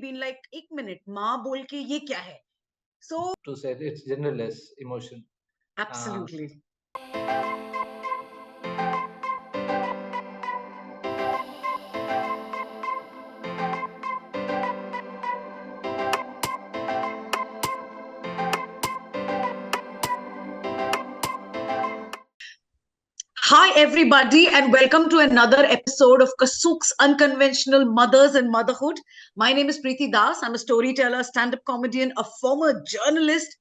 been like, "एक minute, माँ बोल के ये क्या है?" So to say it's genderless emotion. absolutely. Hi, everybody, and welcome to another episode of COSSOUQ's Unconventional Mothers and Motherhood. My name is Preeti Das. I'm a storyteller, stand up comedian, a former journalist,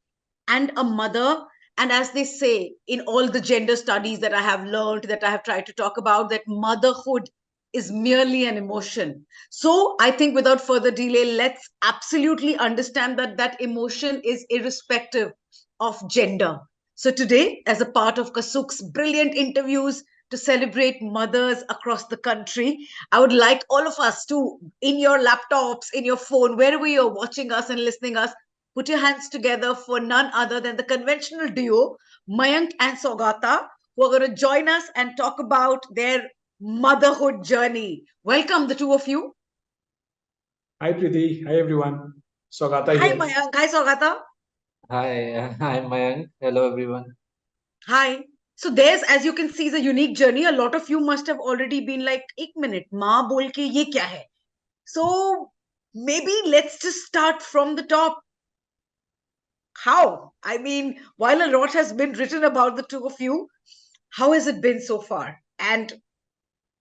and a mother. And as they say in all the gender studies that I have learned, that I have tried to talk about, that motherhood is merely an emotion. So I think without further delay, let's absolutely understand that that emotion is irrespective of gender. So today, as a part of COSSOUQ's brilliant interviews to celebrate mothers across the country, I would like all of us to, in your laptops, in your phone, wherever you're watching us and listening us, put your hands together for none other than the conventional duo, Mayank and Sougata, who are going to join us and talk about their motherhood journey. Welcome, the two of you. Hi Preeti, hi everyone. Sougata Hi, here. Mayank. Hi, Sougata. Hi, I'm Mayank. Hello, everyone. Hi. So there's, as you can see, the unique journey. A lot of you must have already been like, "एक minute, माँ बोल के ये क्या है?" So maybe let's just start from the top. How? I mean, while a lot has been written about the two of you, how has it been so far? And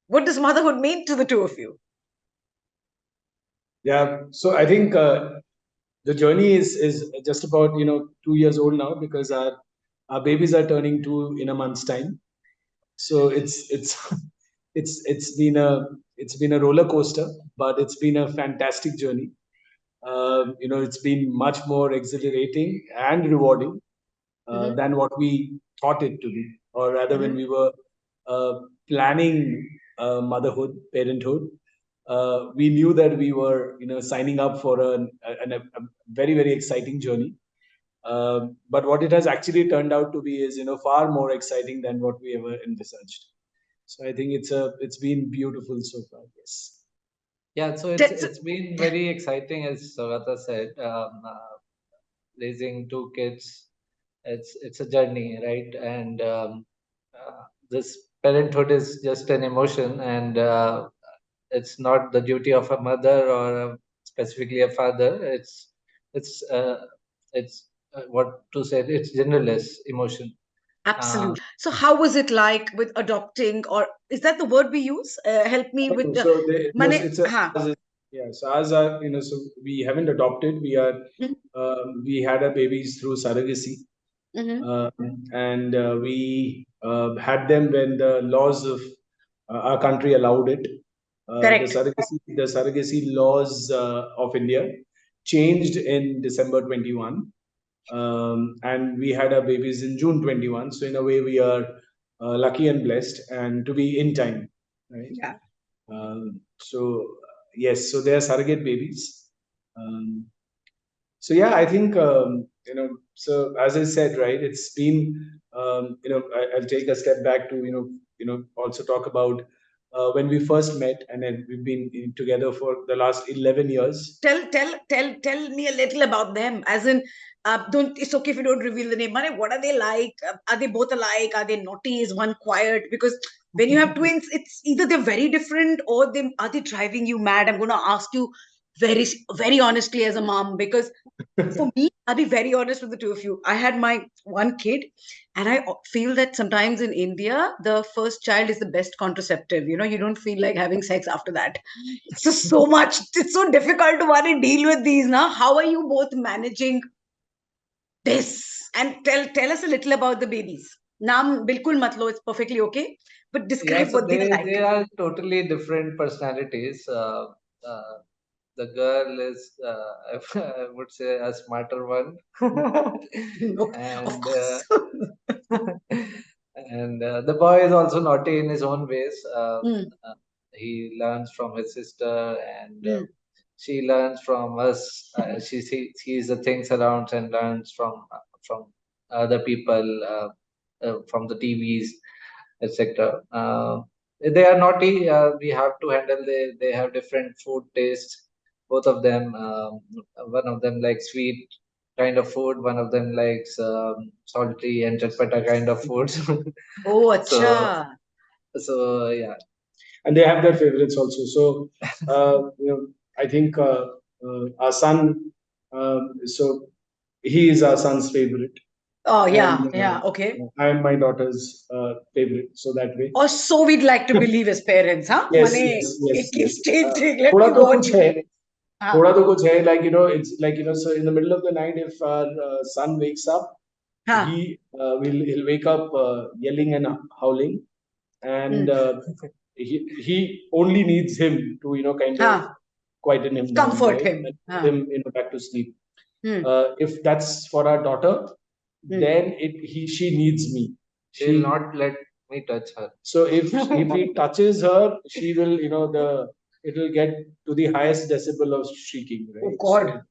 what does motherhood mean to the two of you? Yeah, so I think the journey is just about 2 years old now because our babies are turning 2 in a month's time. So it's it's been a roller coaster, but it's been a fantastic journey. It's been much more exhilarating and rewarding than what we thought it to be, or rather, when we were planning motherhood, parenthood. We knew that we were, signing up for a very, very exciting journey. But what it has actually turned out to be is, far more exciting than what we ever envisaged. So I think it's been beautiful so far. Yes. Yeah, so it's been very exciting, as Sougata said. Raising two kids, it's a journey, right? And this parenthood is just an emotion, and it's not the duty of a mother or specifically a father. It's it's what to say. It's genderless emotion. Absolutely. So how was it like with adopting, or is that the word we use? Help me with the So they, no, mane, it's a ha. yeah. So as our, so we haven't adopted. We had our babies through surrogacy, and we had them when the laws of our country allowed it. Correct. The surrogacy laws of India changed in December 21, and we had our babies in June 21. So in a way, we are lucky and blessed, and to be in time, right? Yeah. So yes, so they are surrogate babies. So yeah, I think So as I said, right, it's been I'll take a step back to also talk about when we first met, and then we've been together for the last 11 years. Tell me a little about them. As in, don't it's okay if you don't reveal the name. Mane, what are they like? Are they both alike? Are they naughty? Is one quiet? Because when you have twins, it's either they're very different or they are they driving you mad. I'm going to ask you very, very honestly as a mom, because for me, I'll be very honest with the two of you. I had my one kid, and I feel that sometimes in India, the first child is the best contraceptive. You don't feel like having sex after that. It's just so much. It's so difficult to want to deal with these now. How are you both managing this? And tell us a little about the babies. Naam bilkul mat lo, it's perfectly okay. But describe So what they're like. they are totally different personalities. The girl is, I would say, a smarter one, No, of and course. and the boy is also naughty in his own ways. Mm, He learns from his sister, and mm. she learns from us. She sees the things around and learns from other people, from the TVs, etc. They are naughty. We have to handle. They have different food tastes. both of them. One of them likes sweet kind of food. One of them likes salty and chatpata kind of food. Oh, so acha. so yeah. And they have their favorites also. So, I think our son, so he is our son's favorite, Oh, yeah, and yeah, okay. I am my daughter's favorite. So that way, Or so we'd like to believe as parents, huh? yes, Mane, yes, yes, it keeps yes. changing. Let थोड़ा me तो watch कुछ it. है, हाँ, थोड़ा तो कुछ है. Like it's like So in the middle of the night, if our son wakes up, हाँ, he'll wake up yelling and howling, and hmm, he only needs him to kind of हाँ, quieten him down, comfort right, him. and put हाँ, him back to sleep. hmm, If that's for our daughter, hmm. then she needs me. She'll not let me touch her. So if he touches her, she will, it will get to the highest decibel of shrieking, Oh, right? So God.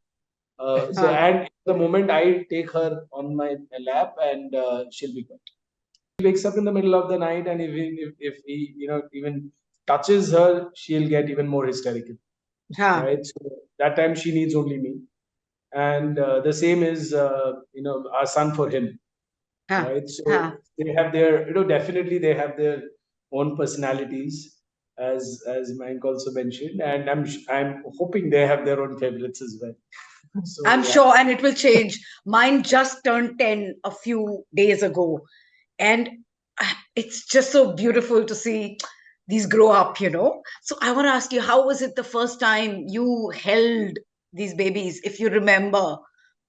हाँ, and the moment I take her on my lap, and she'll be quiet. He wakes up in the middle of the night, and if he even touches her, she'll get even more hysterical, हाँ, right? So that time she needs only me, and the same is our son for him, हाँ, right? So हाँ. they have their, definitely they have their own personalities, as Mayank also mentioned, and I'm hoping they have their own favorites as well. So I'm yeah, sure, and it will change. Mine just turned 10 a few days ago. And it's just so beautiful to see these grow up. So I want to ask you, how was it the first time you held these babies, if you remember,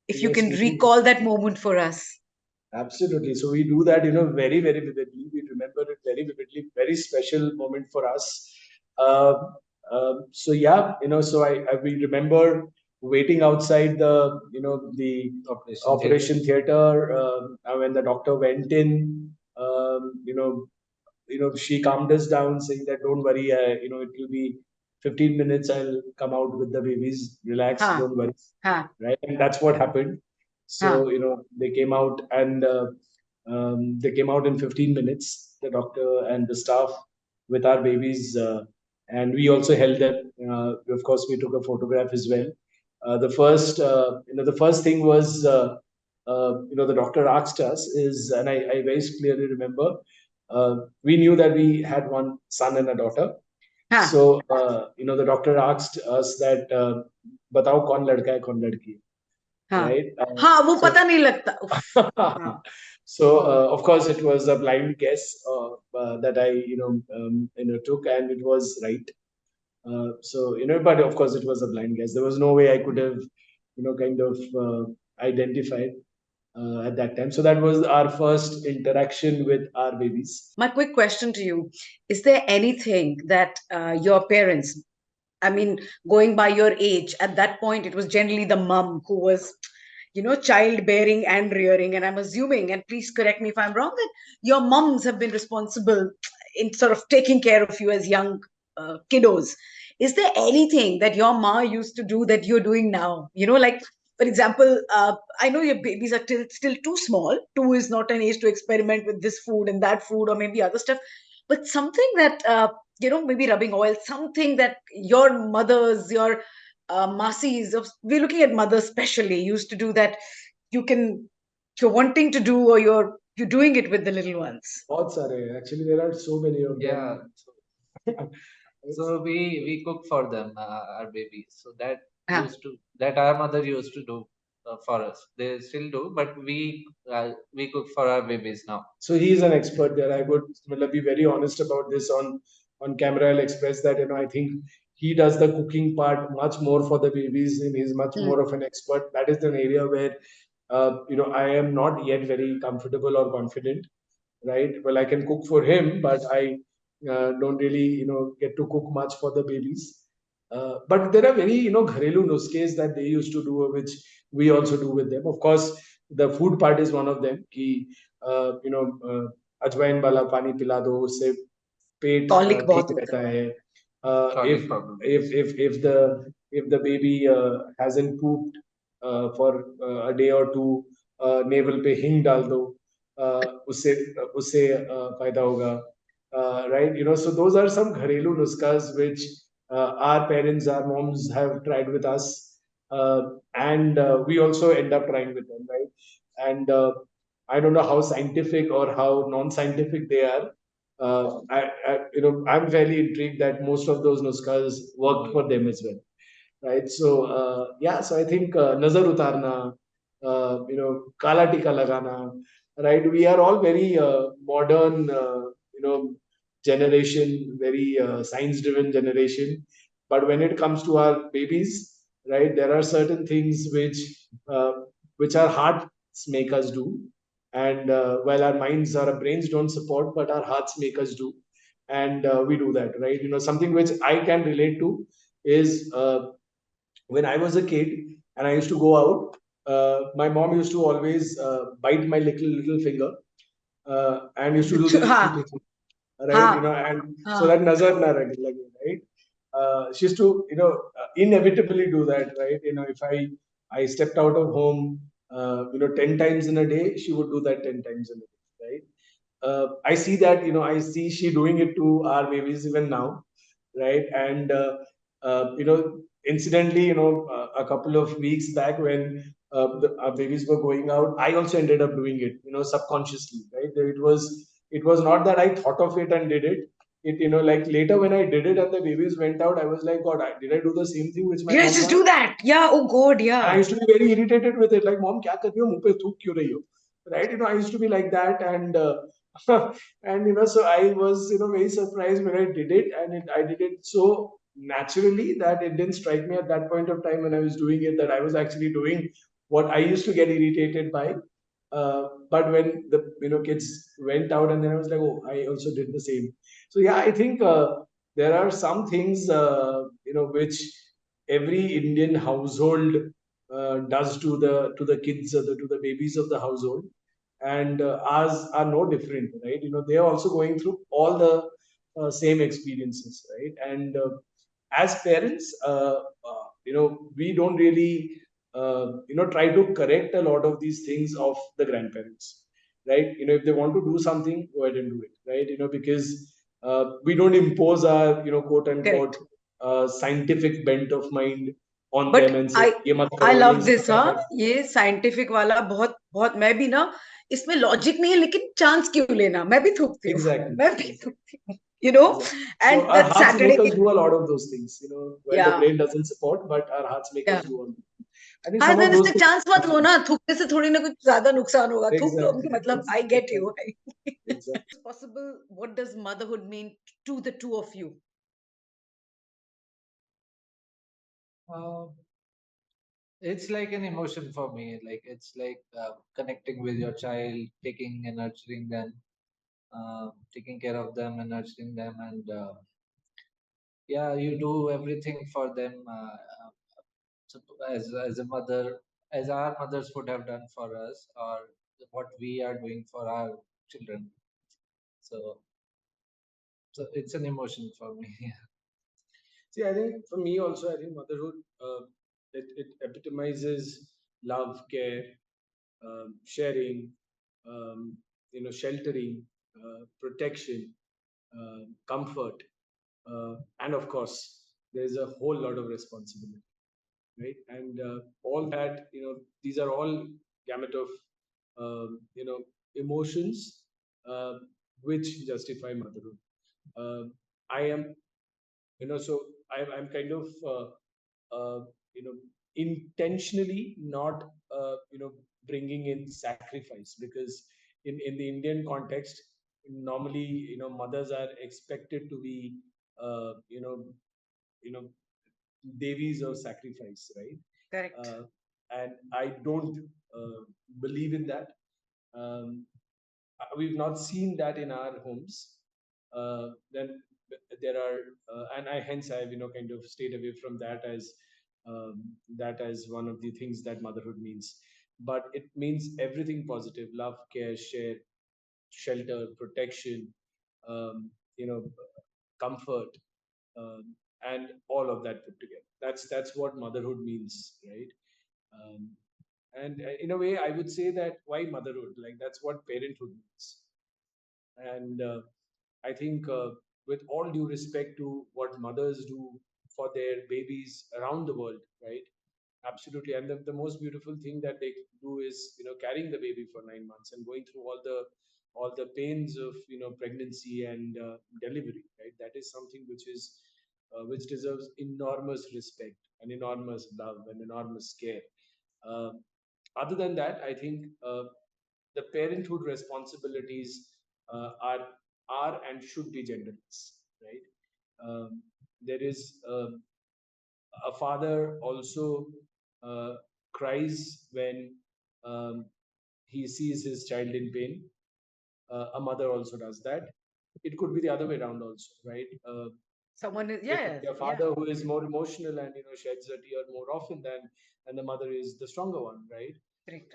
if you yes, can we do. recall that moment for us? Absolutely. So we do that, very, very vividly. We remember it very vividly. Very special moment for us. Uh, so yeah, so we remember waiting outside the operation theater, when the doctor went in. She calmed us down, saying that don't worry, it will be 15 minutes. I'll come out with the babies. Relax, Ha, don't worry. ha, Right, and that's what happened. ha, So they came out, and they came out in 15 minutes. The doctor and the staff with our babies, and we also held them. Of course, we took a photograph as well. The first thing was, the doctor asked us is, and I very clearly remember, we knew that we had one son and a daughter. ha, So the doctor asked us that, बताओ कौन लड़का है कौन लड़की है, ha. right? Ha, wo So pata nahi lagta. Uff. Ha, so of course it was a blind guess that I took, and it was right. So but of course it was a blind guess. There was no way I could have kind of identified at that time. So that was our first interaction with our babies. My quick question to you, is there anything that your parents, I mean, going by your age, at that point, it was generally the mum who was, childbearing and rearing. And I'm assuming, and please correct me if I'm wrong, that your mums have been responsible in sort of taking care of you as young kiddos. Is there anything that your ma used to do that you're doing now? Like, for example, I know your babies are still too small. 2 is not an age to experiment with this food and that food or maybe other stuff. But something that maybe rubbing oil, something that your mothers, your masis, we're looking at mothers especially, used to do that you're wanting to do, or you're doing it with the little ones. बहुत सारे हैं. Actually, there are so many of Yeah. them. So we cook for them, our babies. So Ah, that our mother used to do for us. They still do, but we cook for our babies now. So he is an expert there. I would be very honest about this on camera. I'll express that I think he does the cooking part much more for the babies, and he's much hmm. more of an expert. That is an area where I am not yet very comfortable or confident. Right? Well, I can cook for him, but I don't really get to cook much for the babies. But there are very gharelu nuskes that they used to do, which we also do with them. Of course, the food part is one of them. Ki अजवाइन वाला पानी पिला दो, उससे पेट Tonic ठीक बहुत होता रहता है. है. Chronic If problem. if the baby hasn't pooped for a day or two, navel पे हिंग डाल दो, उससे उससे फायदा होगा. Right? So those are some घरेलू nuskas which Our parents, our moms have tried with us, and we also end up trying with them, right? And I don't know how scientific or how non-scientific they are. I'm fairly intrigued that most of those nuskas worked for them as well, right? So yeah, so I think nazar utarna, kala tika lagana, right? We are all very modern, generation, very science-driven generation. But when it comes to our babies, right, there are certain things uh, which our hearts make us do, and while our minds or our brains don't support, but our hearts make us do, and we do that, right? Something which I can relate to is when I was a kid and I used to go out, my mom used to always bite my little finger and used to do this, हाँ right? हाँ And so हाँ that nazar na lage, right? She used to, inevitably do that, right? If I stepped out of home, 10 times in a day, she would do that 10 times in a day, right? I see that, I see she doing it to our babies even now, right? And incidentally, a couple of weeks back when our babies were going out, I also ended up doing it, subconsciously, right? It was not that I thought of it and did it. It, like later when I did it and the babies went out, I was like, God, did I do the same thing which my did I mom just does? do that? Yeah, oh God, And I yeah. used to be very irritated with it. Like, mom, kya kar rahi ho? Muh pe thuk kyun rahi ho? Right? I used to be like that, and and so I was very surprised when I did it, and I did it so naturally that it didn't strike me at that point of time when I was doing it that I was actually doing what I used to get irritated by. But when the kids went out, and then I was like, oh, I also did the same. So yeah, I think there are some things which every Indian household does to the kids or to the babies of the household, and ours are no different, right? They are also going through all the same experiences, right? And as parents, we don't really try to correct a lot of these things of the grandparents, right? If they want to do something, go ahead and do it, right? Because we don't impose our quote unquote Correct. scientific bent of mind on them but and say ये मत आई करो, ये love इससे this, हाँ, होता है. ये scientific वाला बहुत बहुत, मैं भी ना, इसमें लॉजिक नहीं है, लेकिन चांस क्यों लेना, मैं भी थूकती हूँ, Exactly, मैं भी exactly, थूकती हूँ, you know. exactly. So And our that hearts make us Saturday, do a lot of those things, when the yeah, brain doesn't support, but our hearts make yeah. us do all. I think हाँ, some of then those इससे things. Chance मत लो ना, थूकने से थोड़ी ना कुछ ज्यादा नुकसान होगा, थूक लो, Exactly, मतलब I get exactly, you. exactly. Possible, what does motherhood mean to the two of you? Uh, it's like an emotion for me. Like it's like connecting with your child, taking and nurturing them, taking care of them and nurturing them, and yeah, you do everything for them. So as a mother, as our mothers would have done for us, or what we are doing for our children. So it's an emotion for me. See, I think for me also, I think motherhood, it epitomizes love, care, sharing, sheltering, protection, comfort, and of course, there's a whole lot of responsibility, right? And all that, these are all gamut of, emotions uh, which justify motherhood. I am, so I'm kind of, you know, intentionally not, bringing in sacrifice, because in the Indian context, normally, mothers are expected to be, you know, devis of sacrifice, right? Correct. Uh, and I don't believe in that. Um, we've not seen that in our homes. Then there are, and I hence I've kind of stayed away from that as one of the things that motherhood means. But it means everything positive: love, care, share, shelter, protection, um, you know, comfort, and all of that put together. That's what motherhood means, right? Um, and in a way, I would say that why motherhood? Like that's what parenthood means. And I think, with all due respect to what mothers do, for their babies around the world, right? Absolutely. And the most beautiful thing that they do is, carrying the baby for 9 months and going through all the pains of, pregnancy and delivery, right? That is something which deserves enormous respect and enormous love and enormous care. Um, Other than that, I think the parenthood responsibilities are and should be genderless, right? There is a father also uh, cries when um, he sees his child in pain. A mother also does that. It could be the other way around also, right? Someone is, There could yeah, be a yeah, father who is more emotional and sheds a tear more often than, and the mother is the stronger one, right? correct.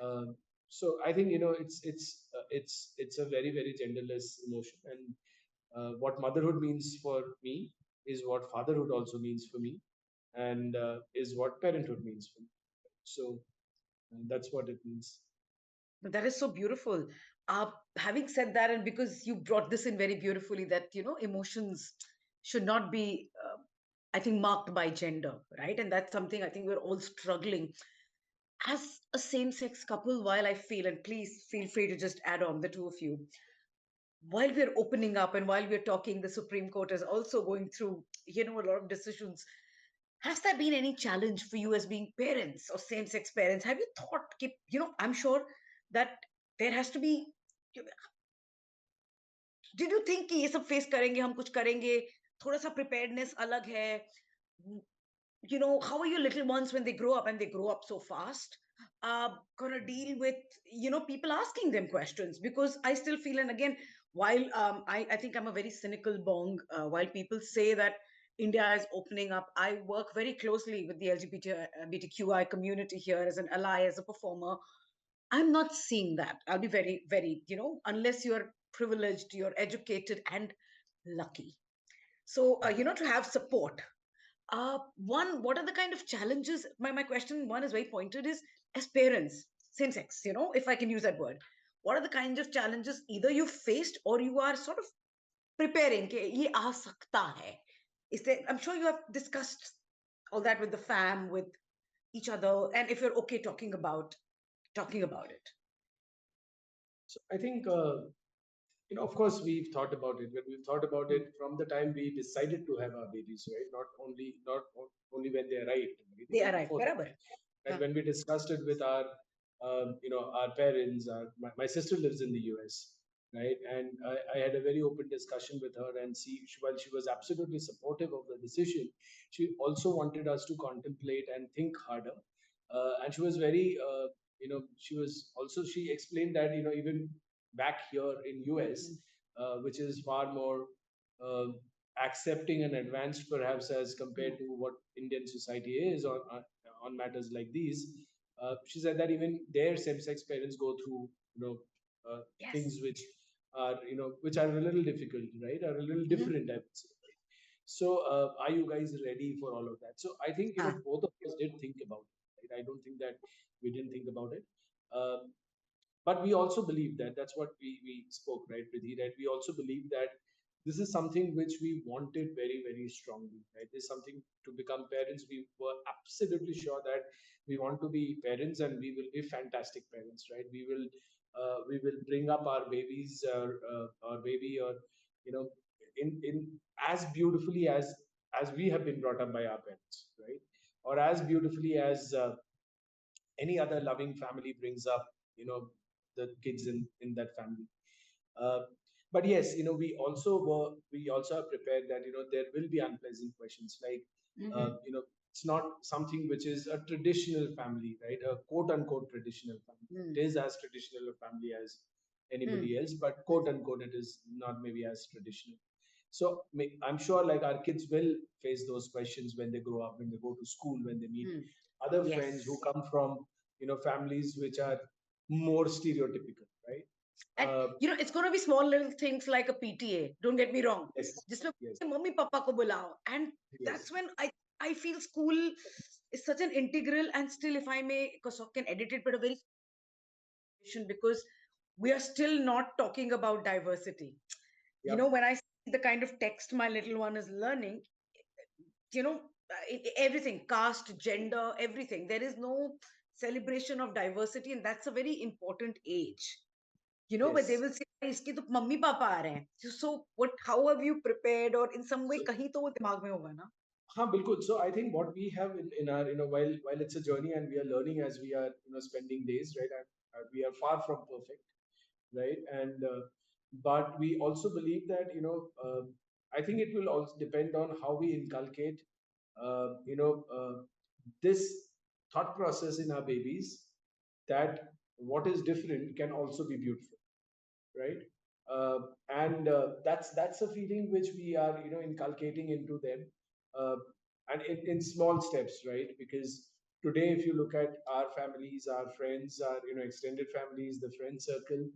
So I think it's a very very genderless emotion, and what motherhood means for me is what fatherhood also means for me, and is what parenthood means for me. So that's what it means. That is so beautiful. Having said that, and because you brought this in very beautifully, that emotions should not be, I think, marked by gender, right? And that's something I think we're all struggling as a same-sex couple. While I feel, and please feel free to just add on, the two of you, while we're opening up and while we're talking, the Supreme Court is also going through, a lot of decisions. Has there been any challenge for you as being parents or same-sex parents? Have you thought, I'm sure that there has to be, did you think कि ये सब face करेंगे, हम कुछ करेंगे, थोड़ा सा preparedness अलग है? How are your little ones when they grow up, and they grow up so fast, gonna deal with, people asking them questions? Because I still feel, and again, while I think I'm a very cynical bong, while people say that India is opening up, I work very closely with the LGBTQI community here as an ally, as a performer. I'm not seeing that. I'll be very, very, unless you're privileged, you're educated and lucky. So, to have support. One, what are the kind of challenges? My question, one is very pointed, is as parents, same sex, if I can use that word, what are the kinds of challenges either you faced or you are sort of preparing? कि ये आ सकता है. Is there, I'm sure you have discussed all that with the fam, with each other, and if you're okay talking about it. So I think of course we've thought about it, but we've thought about it from the time we decided to have our babies, right? Not only when they arrived, right? They Even arrive, before that. barabar. And Yeah. when we discussed it with our our parents, my sister lives in the US, right? And I had a very open discussion with her, and while she was absolutely supportive of the decision, she also wanted us to contemplate and think harder. And she was very she explained that even back here in US, which is far more uh, accepting and advanced perhaps as compared to what Indian society is on matters like these. She said that even their same-sex parents go through uh, Yes. things which are a little difficult, right? Are a little Mhm. different, I would say. So are you guys ready for all of that? So I think Ah. both of us did think about it, right? I don't think that we didn't think about it. But we also believe that that's what we spoke, right, Pridhi, right? We also believe that this is something which we wanted very, very strongly, right? This is something to become parents. We were absolutely sure that we want to be parents and we will be fantastic parents, right? We will bring up our babies or our baby or you know in as beautifully as we have been brought up by our parents, right? Or as beautifully as any other loving family brings up the kids in that family. uh, but yes, we also are prepared that there will be unpleasant questions, like Mhm. it's not something which is a traditional family, right? A quote unquote traditional family. Mm. It is as traditional a family as Mm. anybody else, but quote unquote it is not maybe as traditional. So I'm sure like our kids will face those questions when they grow up, when they go to school, when they meet Mm. other friends who Yes. come from families which are more stereotypical, right? And it's going to be small little things like a PTA. Don't get me wrong. Yes, Just yes, mummy papa ko bulao. And yes, that's when I feel school is such an integral, and still, if I may, COSSOUQ can edit it, but a very, because we are still not talking about diversity. yep, When I see the kind of text my little one is learning, you know, everything, caste, gender, everything. There is no celebration of diversity, and that's a very important age. But they Yes. will say, "इसके तो mummy papa आ रहे हैं." So what? How have you prepared, or in some way, So, कहीं तो वो दिमाग में होगा ना? हाँ, बिल्कुल. So I think what we have in our, while it's a journey and we are learning as we are, spending days, right? And we are far from perfect, right? And but we also believe that, I think it will also depend on how we inculcate, uh, you know, uh, this thought process in our babies, that what is different can also be beautiful, right? And that's a feeling which we are, inculcating into them, uh, and in small steps, right? Because today, if you look at our families, our friends, our, extended families, the friend circle,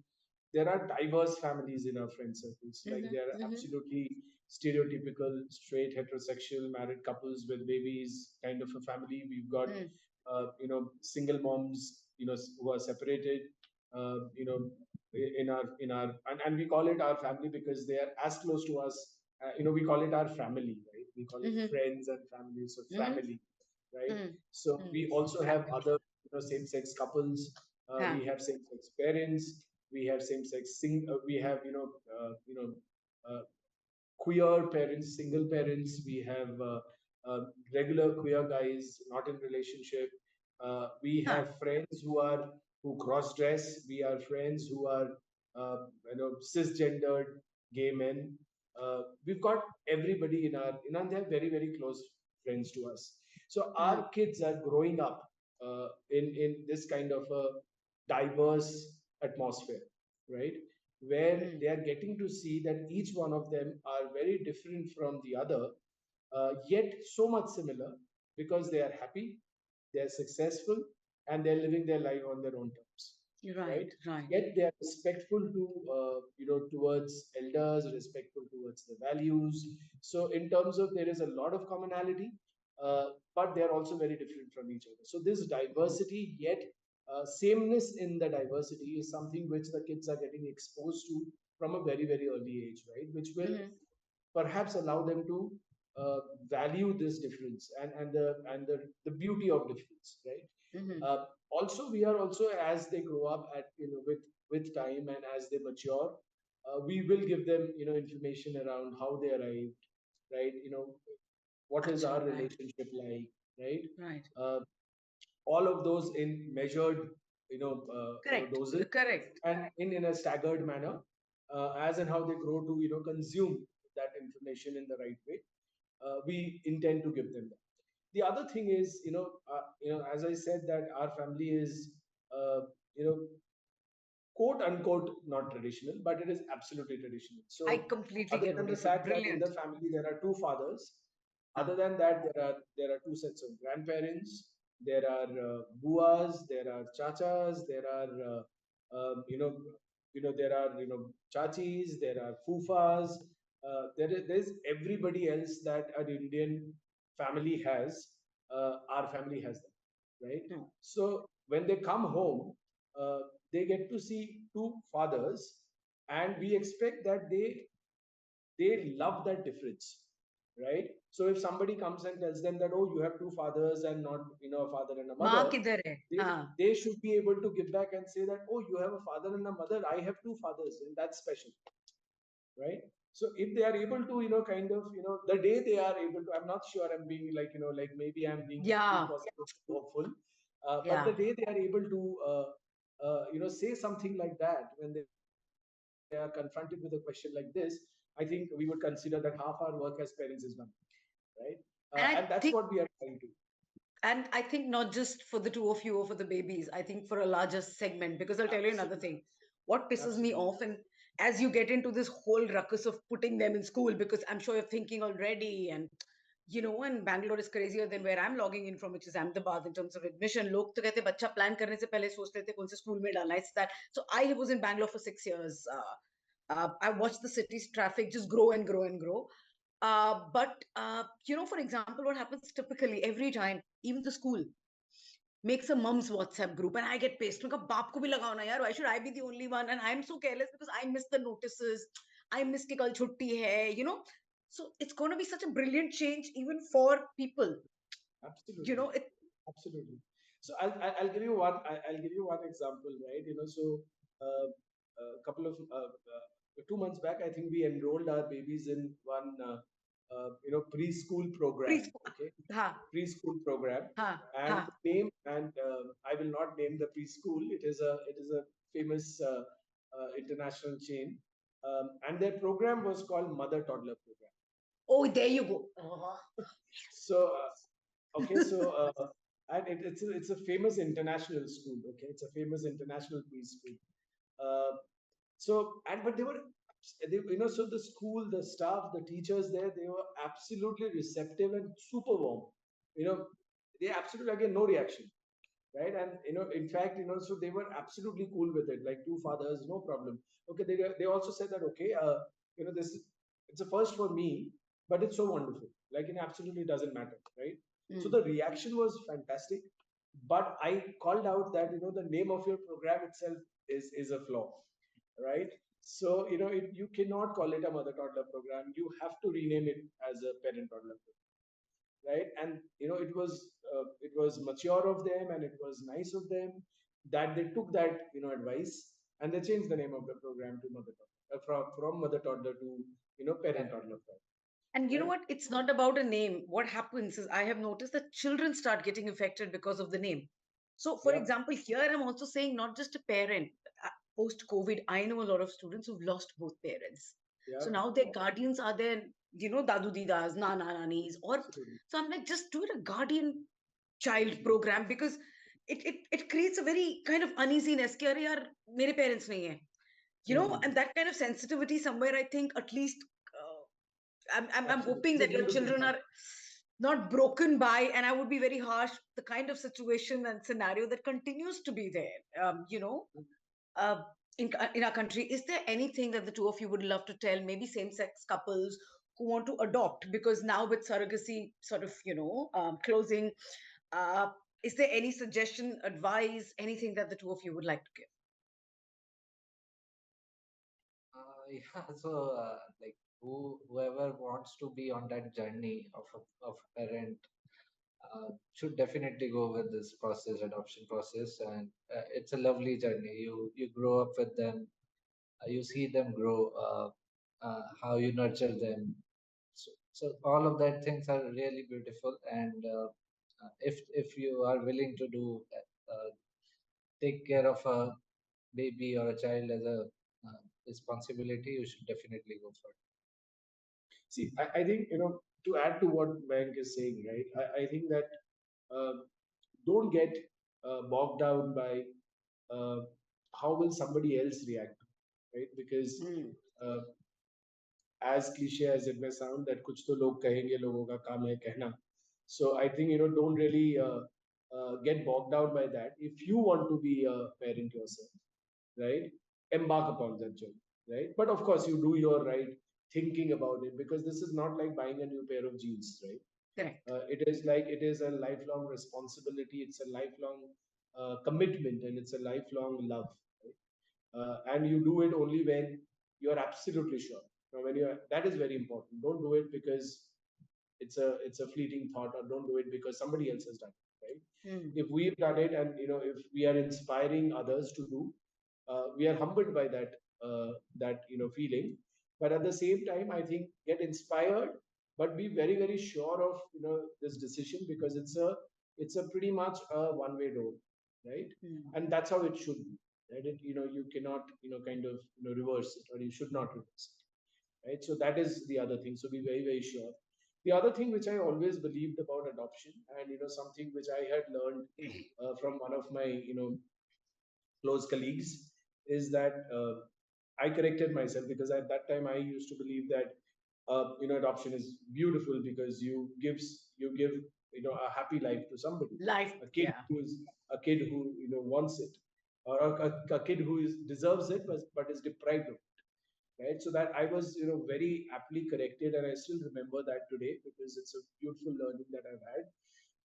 there are diverse families in our friend circles. Like, there are absolutely stereotypical straight heterosexual married couples with babies kind of a family. We've got single moms, who are separated, you know in our and we call it our family because they are as close to us. We call it our family, right? We call it friends and family, so family, right? So we also have Family. other, same-sex couples. We have same-sex parents. We have same-sex we have, uh, queer parents, single parents. We have regular queer guys not in relationship. We have friends who cross dress. We are friends who are, cisgendered gay men. We've got everybody in our, they're very, very close friends to us. So our kids are growing up in this kind of a diverse atmosphere, right? Where they are getting to see that each one of them are very different from the other, yet so much similar, because they are happy, they are successful, and they're living their life on their own terms, right? Right. Yet they are respectful to, towards elders, respectful towards the values. So in terms of, there is a lot of commonality, but they are also very different from each other. So this diversity, yet sameness in the diversity, is something which the kids are getting exposed to from a very, very early age, right? Which will perhaps allow them to value this difference, and the beauty of difference, right? Also, we are also, as they grow up, at, with time, and as they mature, we will give them, information around how they arrived, right? What is our relationship like, right? Right. All of those in measured, doses, Correct. and in a staggered manner, as and how they grow to, consume that information in the right way. We intend to give them that. The other thing is, as I said, that our family is, uh, you know quote unquote not traditional, but it is absolutely traditional. I So completely other get than what the you're saying. fact that in Brilliant. the family there are two fathers, Ah. other than that, there are two sets of grandparents. There are buas, there are chachas, there are, there are, chachis, there are fufas. There's everybody else that an Indian family has. Our family has them, right? So when they come home, uh, they get to see two fathers, and we expect that they love that difference, right? So if somebody comes and tells them that, oh, you have two fathers and not, a father and a माँ mother, किधर है? they they should be able to give back and say that, oh, you have a father and a mother, I have two fathers, and that's special, right? So if they are able to, kind of, the day they are able to, I'm not sure, I'm being like, like maybe I'm being too Yeah. positive, hopeful, but Yeah. the day they are able to, say something like that, when they are confronted with a question like this, I think we would consider that half our work as parents is done, right? And And that's I what we think are trying to. not just for the two of you or for the babies, I think for a larger segment, because I'll tell you another Absolutely. thing. What pisses me Absolutely. off, and as you get into this whole ruckus of putting them in school, because I'm sure you're thinking already, and and Bangalore is crazier than where I'm logging in from, which is Ahmedabad, in terms of admission. लोग तो कहते बच्चा plan करने से पहले सोच लेते कौन से school में डालना है. It's that. So I was in Bangalore for 6 years. I watched the city's traffic just grow and grow and grow. But for example, what happens typically every time, even the school makes a mum's WhatsApp group, and I get pissed. मैं कहा बाप को भी लगाओ ना यार. Why should I be the only one? And I'm so careless because I miss the notices. I miss कि कल छुट्टी है. So it's going to be such a brilliant change even for people. Absolutely. You know, it. Absolutely. So I'll give you I'll give you one example, right? So a couple of 2 months back, I think we enrolled our babies in one preschool program. Preschool. Okay, Ha, preschool program, ha, and ha. the name, and I will not name the preschool. It is a famous international chain, and their program was called Mother Toddler Program. Oh, there you go. Oh. So okay, so and it's a famous international school. Okay, it's a famous international preschool. Uh, but so the school, the staff, the teachers there, they were absolutely receptive and super warm. You know, they absolutely, again, no reaction, right? And in fact, so they were absolutely cool with it, like two fathers, no problem. Okay, they also said that, okay, this it's a first for me, but it's so wonderful, like it absolutely doesn't matter, right? So the reaction was fantastic, but I called out that the name of your program itself is a flaw, right? So you cannot call it a mother toddler program. You have to rename it as a parent toddler program, right? And it was mature of them, and it was nice of them that they took that advice, and they changed the name of the program to mother toddler, from mother toddler to parent toddler program, And you know right? what? It's not about a name. What happens is I have noticed that children start getting affected because of the name. So, for Yep. example, here I'm also saying not just a parent. Post COVID, I know a lot of students who've lost both parents. So Yep. now their guardians are their, dadu didas, nana nanis, or Absolutely. so I'm like, just do it a guardian child program because it creates a very kind of uneasiness. Ki, "Arey yaar, mere parents nahi hai." And that kind of sensitivity somewhere, I think at least. I'm Absolutely. hoping It's a that your beautiful children thought. are not broken by, and I would be very harsh, the kind of situation and scenario that continues to be there. Uh, in our country, is there anything that the two of you would love to tell, maybe same-sex couples who want to adopt? Because now with surrogacy sort of, closing, uh, is there any suggestion, advice, anything that the two of you would like to give? Yeah, so like whoever wants to be on that journey of parent should definitely go with this process, adoption process, and it's a lovely journey. You grow up with them, you see them grow, how you nurture them. So all of that things are really beautiful, and if you are willing to do take care of a baby or a child as a responsibility, you should definitely go for it. See, I think, to add to what Mayank is saying, right? I think that uh, don't get bogged down by uh, how will somebody else react, right? Because uh, as cliche as it may sound, that kuch to log kahenge, logo ka kaam hai kehna. So I think, don't really get bogged down by that. If you want to be a parent yourself, right, embark upon that journey, right? But of course, you do your right thinking about it, because this is not like buying a new pair of jeans, right? Correct. It is a lifelong responsibility. It's a lifelong commitment, and it's a lifelong love, right? And you do it only when you're absolutely sure. Now, when you're that is very important. Don't do it because it's a fleeting thought, or don't do it because somebody else has done it, right? If we've done it, and if we are inspiring others to do, we are humbled by that feeling. But at the same time, I think, get inspired, but be very, very sure of this decision, because it's a pretty much a one way door, right? And that's how it should be, right? You cannot kind of reverse it, or you should not reverse it, right? So that is the other thing. So be very, very sure. The other thing which I always believed about adoption, and something which I had learned from one of my close colleagues, is that I corrected myself, because at that time I used to believe that adoption is beautiful, because you give a happy life to somebody, Life, a kid yeah. who is a kid who wants it, or a kid who deserves it, but is deprived of it, right? So that I was very aptly corrected, and I still remember that today, because it's a beautiful learning that I've had,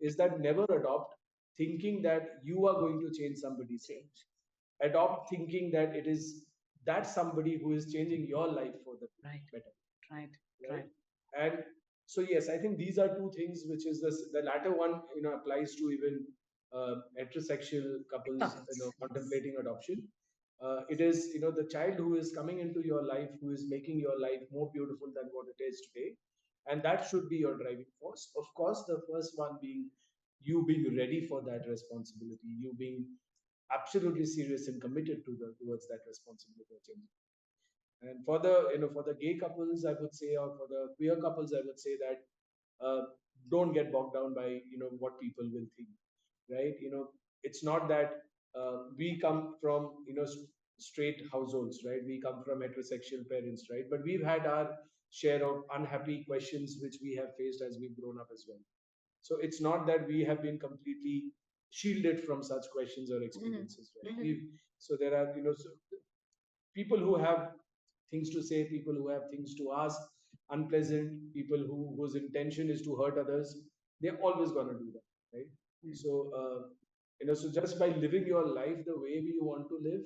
is that never adopt thinking that you are going to change somebody's life. Change. Adopt thinking that it is that somebody who is changing your life for the Right. better, Right. right? Right. And so yes, I think these are two things, which is the latter one, applies to even heterosexual couples, Couples. contemplating adoption. It is, the child who is coming into your life, who is making your life more beautiful than what it is today, and that should be your driving force. Of course, the first one being you being ready for that responsibility, you being absolutely serious and committed towards that responsibility of changing. And for the, for the gay couples, I would say, or for the queer couples, I would say that uh, don't get bogged down by what people will think, right? It's not that we come from straight households, right? We come from heterosexual parents, right? But we've had our share of unhappy questions which we have faced as we've grown up as well. So it's not that we have been completely shielded from such questions or experiences, right? So there are, so people who have things to say, people who have things to ask, unpleasant people whose intention is to hurt others, they're always going to do that, right? So so just by living your life the way you want to live,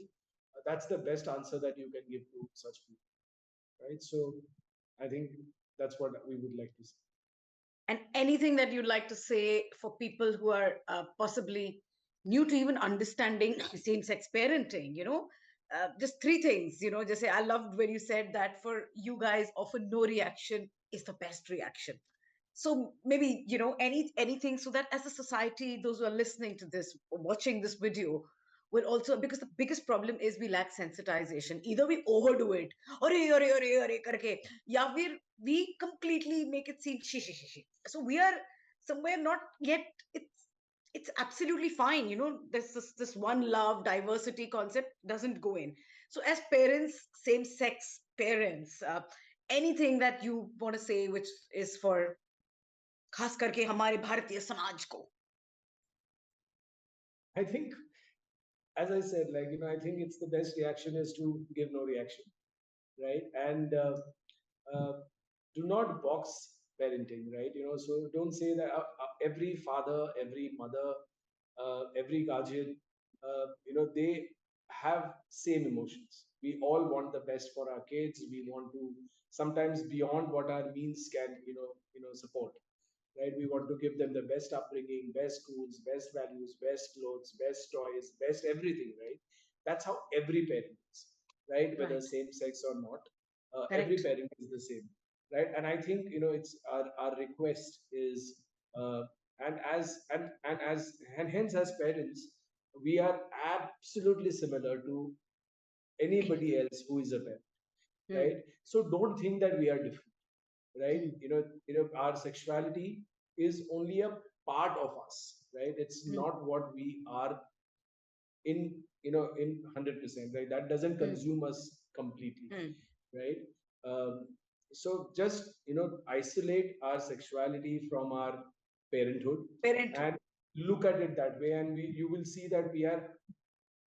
that's the best answer that you can give to such people, right? So I think that's what we would like to say. And anything that you'd like to say for people who are possibly new to even understanding same-sex parenting, just three things, just say, I loved when you said that for you guys, often no reaction is the best reaction. So maybe, anything so that as a society, those who are listening to this or watching this video will also, because the biggest problem is we lack sensitization. Either we overdo it, or karke, ya fir we completely make it seem shi shi shi shi. So we are somewhere not yet. It's absolutely fine. This one love diversity concept doesn't go in. So as parents, same sex parents, anything that you want to say, which is for खास करके हमारे भारतीय समाज को. I think, as I said, like, I think it's the best reaction is to give no reaction, right? And uh, do not box parenting, right? So don't say that every father, every mother, every guardian, they have same emotions. We all want the best for our kids. We want to sometimes beyond what our means can, support, right? We want to give them the best upbringing, best schools, best values, best clothes, best toys, best everything, right? That's how every parent is, right? Whether Right. same sex or not, every Correct. parent is the same, right? And I think it's our request is, and as and as and hence as parents, we are absolutely similar to anybody else who is a parent, right? So don't think that we are different, right? Our sexuality is only a part of us, right? It's not what we are in, in 100%, right? That doesn't consume us completely, right? um, so just isolate our sexuality from our parenthood Parenthood. and look at it that way, and you will see that we are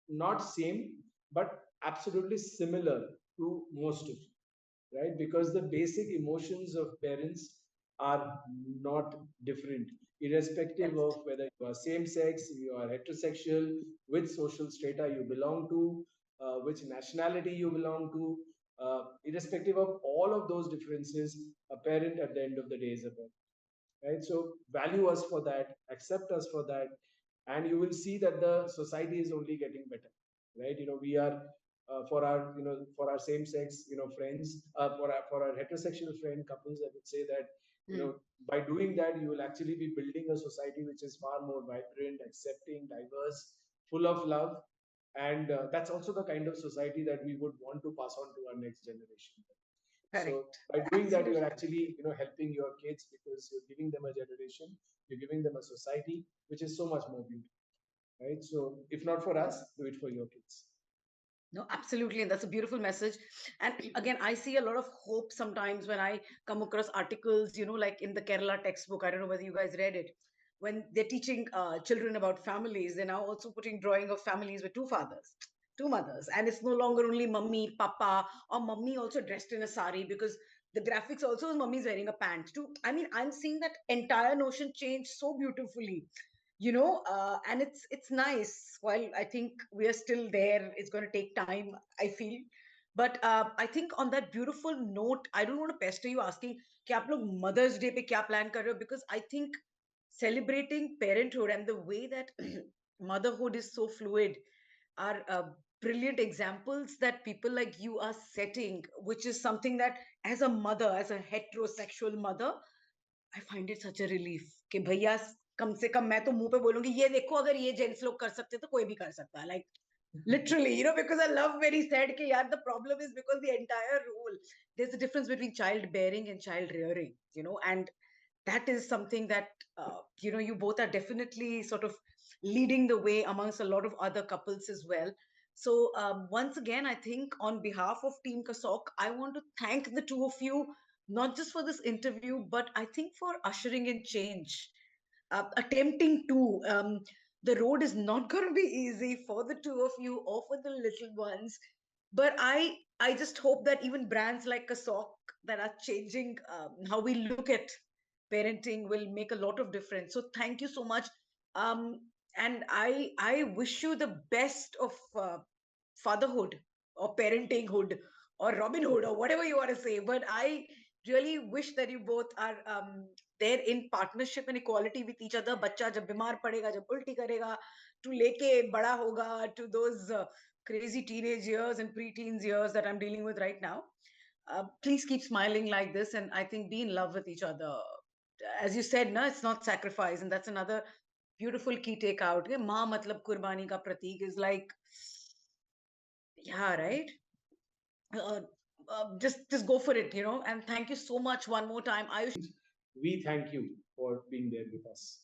not same but absolutely similar to most of you, right? Because the basic emotions of parents are not different, irrespective Correct. of whether you are same sex, you are heterosexual, which social strata you belong to, which nationality you belong to, irrespective of all of those differences, a parent at the end of the day is a parent, right? So value us for that, accept us for that, and you will see that the society is only getting better, right? We are for our for our same sex friends, for our heterosexual friend couples, I would say that by doing that you will actually be building a society which is far more vibrant, accepting, diverse, full of love, and that's also the kind of society that we would want to pass on to our next generation. So Correct. by doing that, you're Absolutely. actually helping your kids, because you're giving them a generation, you're giving them a society which is so much more beautiful, right? So if not for us, do it for your kids. No, absolutely. And that's a beautiful message. And again, I see a lot of hope sometimes when I come across articles, like in the Kerala textbook. I don't know whether you guys read it. When they're teaching children about families, they're now also putting drawing of families with two fathers, two mothers. And it's no longer only mummy, papa, or mummy also dressed in a sari, because the graphics also is mummy's wearing a pant too. I mean, I'm seeing that entire notion change so beautifully, and it's nice. While I think we are still there, it's going to take time, I feel. But I think on that beautiful note, I don't want to pester you asking, कि आप लोग mother's day पे क्या plan कर रहे हो, because I think celebrating parenthood and the way that motherhood is so fluid are brilliant examples that people like you are setting, which is something that as a mother, as a heterosexual mother, I find it such a relief कि भैया कम से कम मैं तो मुंह पे बोलूंगी ये देखो अगर ये जेंट्स लोग कर सकते तो कोई भी कर सकता है, like literally, because I love very said कि यार the problem is because the entire rule, there's a difference between child bearing and child rearing, and that is something that you both are definitely sort of leading the way amongst a lot of other couples as well. So once again, I think on behalf of Team COSSOUQ, I want to thank the two of you, not just for this interview, but I think for ushering in change, attempting to. The road is not going to be easy for the two of you or for the little ones, but I just hope that even brands like COSSOUQ that are changing how we look at parenting will make a lot of difference. So thank you so much. And I wish you the best of fatherhood or parentinghood or Robin Hood or whatever you want to say. But I really wish that you both are there in partnership and equality with each other. बच्चा जब बीमार पड़ेगा, जब उल्टी करेगा, to लेके बड़ा होगा, to those crazy teenage years and pre-teens years that I'm dealing with right now. Please keep smiling like this, and I think be in love with each other. As you said, no, it's not sacrifice, and that's another beautiful key takeout. माँ मतलब कुर्बानी का प्रतीक is like, yeah, right. Uh, just go for it, and thank you so much one more time, Ayush. We thank you for being there with us.